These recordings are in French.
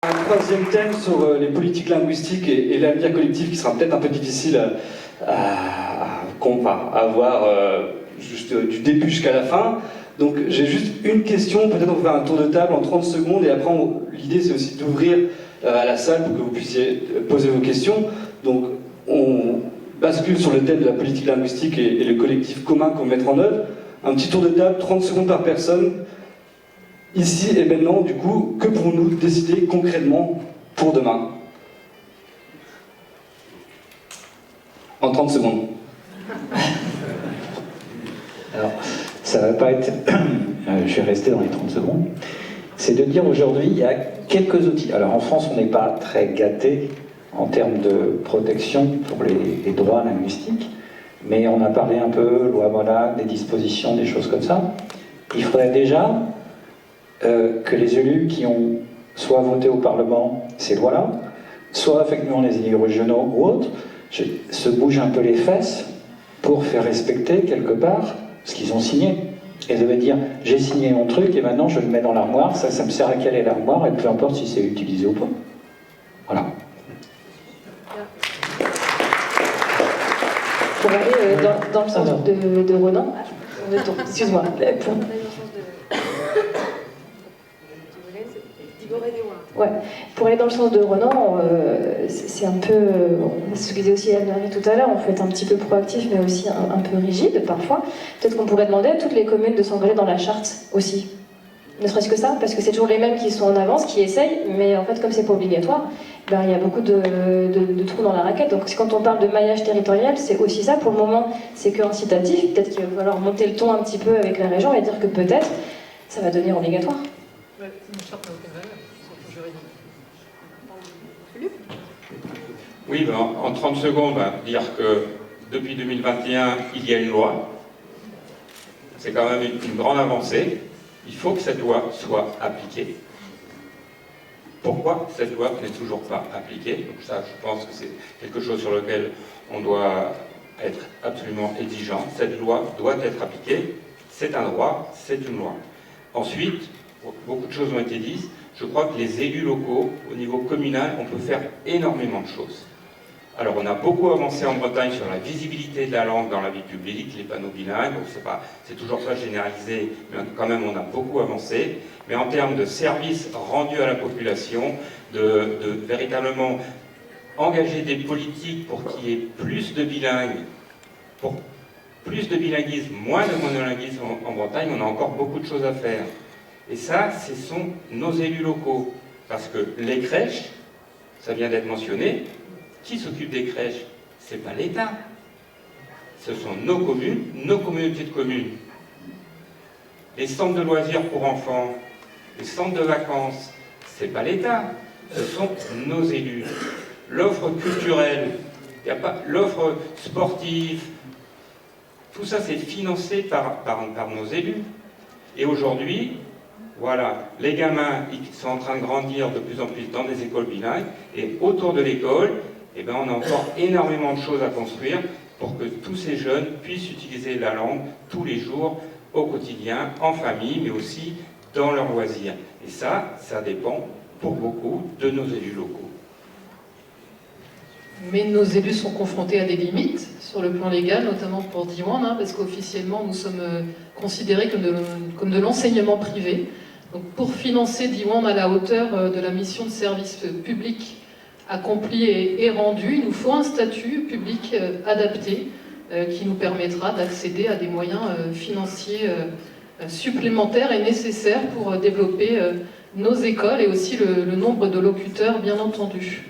Un troisième thème sur les politiques linguistiques et l'avenir collectif qui sera peut-être un peu difficile à voir juste du début jusqu'à la fin. Donc j'ai juste une question, peut-être on va faire un tour de table en 30 secondes et après l'idée c'est aussi d'ouvrir à la salle pour que vous puissiez poser vos questions. Donc on bascule sur le thème de la politique linguistique et le collectif commun qu'on va mettre en œuvre. Un petit tour de table, 30 secondes par personne. Ici et maintenant, du coup, que pourrons-nous décider concrètement pour demain? En 30 secondes. Alors, ça va pas être... je vais rester dans les 30 secondes. C'est de dire aujourd'hui, il y a quelques outils. Alors en France, on n'est pas très gâté en termes de protection pour les droits linguistiques, mais on a parlé un peu, loi Mola, des dispositions, des choses comme ça. Il faudrait déjà que les élus qui ont soit voté au Parlement ces lois-là, soit effectivement les élus régionaux ou autres, se bougent un peu les fesses pour faire respecter quelque part ce qu'ils ont signé. Et ça veut dire, j'ai signé mon truc et maintenant je le mets dans l'armoire, ça me sert à caler l'armoire et peu importe si c'est utilisé ou pas. Voilà. Pour aller dans le sens de Ronan, excuse-moi, ouais. Pour aller dans le sens de Ronan, c'est un peu, ce que disait aussi Anne-Marie tout à l'heure, on peut être un petit peu proactif mais aussi un peu rigide parfois. Peut-être qu'on pourrait demander à toutes les communes de s'engager dans la charte aussi. Ne serait-ce que ça, parce que c'est toujours les mêmes qui sont en avance, qui essayent, mais en fait comme c'est pas obligatoire, ben, il y a beaucoup de trous dans la raquette. Donc quand on parle de maillage territorial, c'est aussi ça. Pour le moment, c'est que incitatif. Peut-être qu'il va falloir monter le ton un petit peu avec la région et dire que peut-être ça va devenir obligatoire. Ouais, une charte n'a aucune valeur, sauf juridique. Oui, ben, en 30 secondes, ben, dire que depuis 2021, il y a une loi. C'est quand même une grande avancée. Il faut que cette loi soit appliquée. Pourquoi cette loi n'est toujours pas appliquée? Donc ça, je pense que c'est quelque chose sur lequel on doit être absolument exigeant. Cette loi doit être appliquée. C'est un droit, c'est une loi. Ensuite, beaucoup de choses ont été dites. Je crois que les élus locaux, au niveau communal, on peut faire énormément de choses. Alors, on a beaucoup avancé en Bretagne sur la visibilité de la langue dans la vie publique, les panneaux bilingues, c'est toujours pas généralisé, mais quand même on a beaucoup avancé. Mais en termes de services rendus à la population, de véritablement engager des politiques pour qu'il y ait plus de bilingues, pour plus de bilinguisme, moins de monolinguisme en Bretagne, on a encore beaucoup de choses à faire. Et ça, ce sont nos élus locaux. Parce que les crèches, ça vient d'être mentionné, qui s'occupe des crèches? C'est pas l'État. Ce sont nos communes, nos communautés de communes. Les centres de loisirs pour enfants, les centres de vacances, c'est pas l'État. Ce sont nos élus. L'offre culturelle, il n'y a pas l'offre sportive, tout ça c'est financé par nos élus. Et aujourd'hui, voilà, les gamins ils sont en train de grandir de plus en plus dans des écoles bilingues, et autour de l'école, eh ben, on a encore énormément de choses à construire pour que tous ces jeunes puissent utiliser la langue tous les jours, au quotidien, en famille, mais aussi dans leurs loisirs. Et ça dépend pour beaucoup de nos élus locaux. Mais nos élus sont confrontés à des limites sur le plan légal, notamment pour Diwan, parce qu'officiellement nous sommes considérés comme de l'enseignement privé. Donc pour financer Diwan à la hauteur de la mission de service public accompli et rendu, il nous faut un statut public adapté qui nous permettra d'accéder à des moyens financiers supplémentaires et nécessaires pour développer nos écoles et aussi le nombre de locuteurs, bien entendu.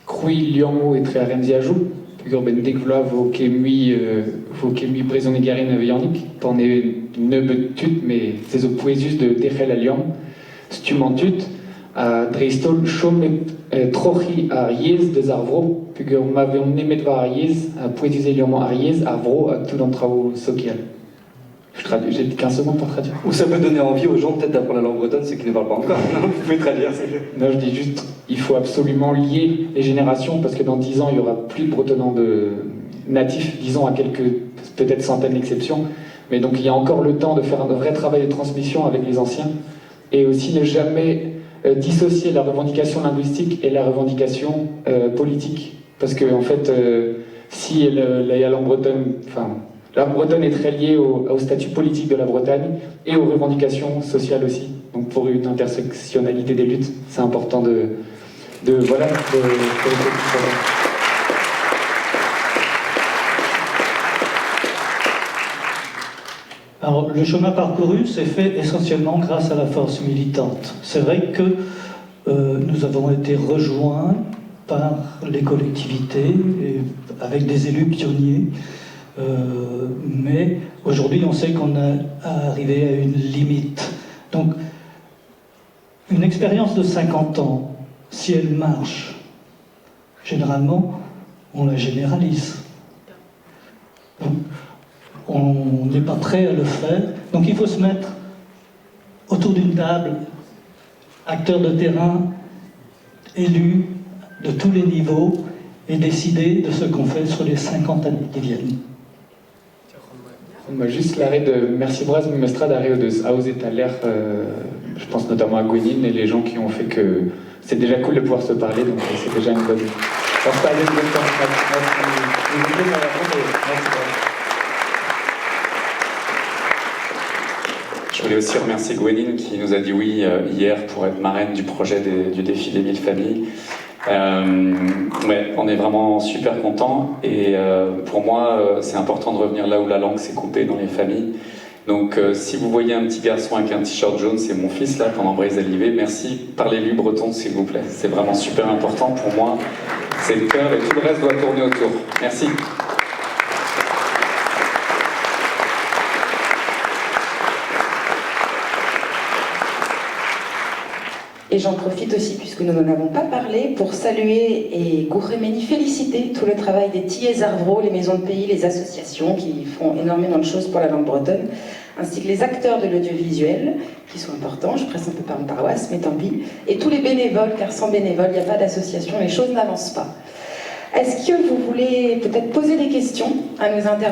Krui Lionmo et Trearenziajou, Gurben Dekvla vokemi Brezonegaren Veyannik, t'en es neubetut, mais c'est au poésus de Dechel Alion, Stumantut, à Dreistol, Chom Trochi à Riez de Zarvro, Pugur Mavion Nemetva à Riez, à poétiser Lionmo à Riez, à Vro, à tout l'entravo Sokial. J'ai 15 secondes pour traduire. Ou ça peut donner envie aux gens peut-être d'apprendre la langue bretonne, ceux qui ne parlent pas encore. Vous pouvez traduire. Non, je dis juste, il faut absolument lier les générations, parce que dans 10 ans, il n'y aura plus de bretonnants natifs, disons à quelques, peut-être centaines d'exceptions. Mais donc il y a encore le temps de faire un vrai travail de transmission avec les anciens et aussi ne jamais dissocier la revendication linguistique et la revendication politique. Parce que, en fait, si la langue bretonne, la langue bretonne est très liée au statut politique de la Bretagne et aux revendications sociales aussi. Donc, pour une intersectionnalité des luttes, c'est important de Alors, le chemin parcouru s'est fait essentiellement grâce à la force militante. C'est vrai que nous avons été rejoints par les collectivités, et avec des élus pionniers, mais aujourd'hui on sait qu'on est arrivé à une limite. Donc, une expérience de 50 ans, si elle marche, généralement, on la généralise. Donc, on n'est pas prêt à le faire. Donc il faut se mettre autour d'une table, acteurs de terrain, élus de tous les niveaux, et décider de ce qu'on fait sur les 50 années qui viennent. Juste l'arrêt de Merci Bras Mestrad arrêt de Ausétaler, je pense notamment à Gwenin et les gens qui ont fait que c'est déjà cool de pouvoir se parler, donc c'est déjà une bonne... Je voulais aussi remercier Gwenin qui nous a dit oui hier pour être marraine du projet du défi des 1000 familles. Ouais, on est vraiment super contents et pour moi c'est important de revenir là où la langue s'est coupée dans les familles. Donc si vous voyez un petit garçon avec un t-shirt jaune, c'est mon fils là pendant Brise Alivé. Merci, parlez-lui breton s'il vous plaît. C'est vraiment super important pour moi. C'est le cœur et tout le reste doit tourner autour. Merci. Et j'en profite aussi, puisque nous n'en avons pas parlé, pour saluer et gouremeni féliciter tout le travail des Thiers Arvro, les maisons de pays, les associations qui font énormément de choses pour la langue bretonne, ainsi que les acteurs de l'audiovisuel, qui sont importants, je presse un peu par une paroisse, mais tant pis, et tous les bénévoles, car sans bénévoles, il n'y a pas d'association, les choses n'avancent pas. Est-ce que vous voulez peut-être poser des questions à nos intervenants ?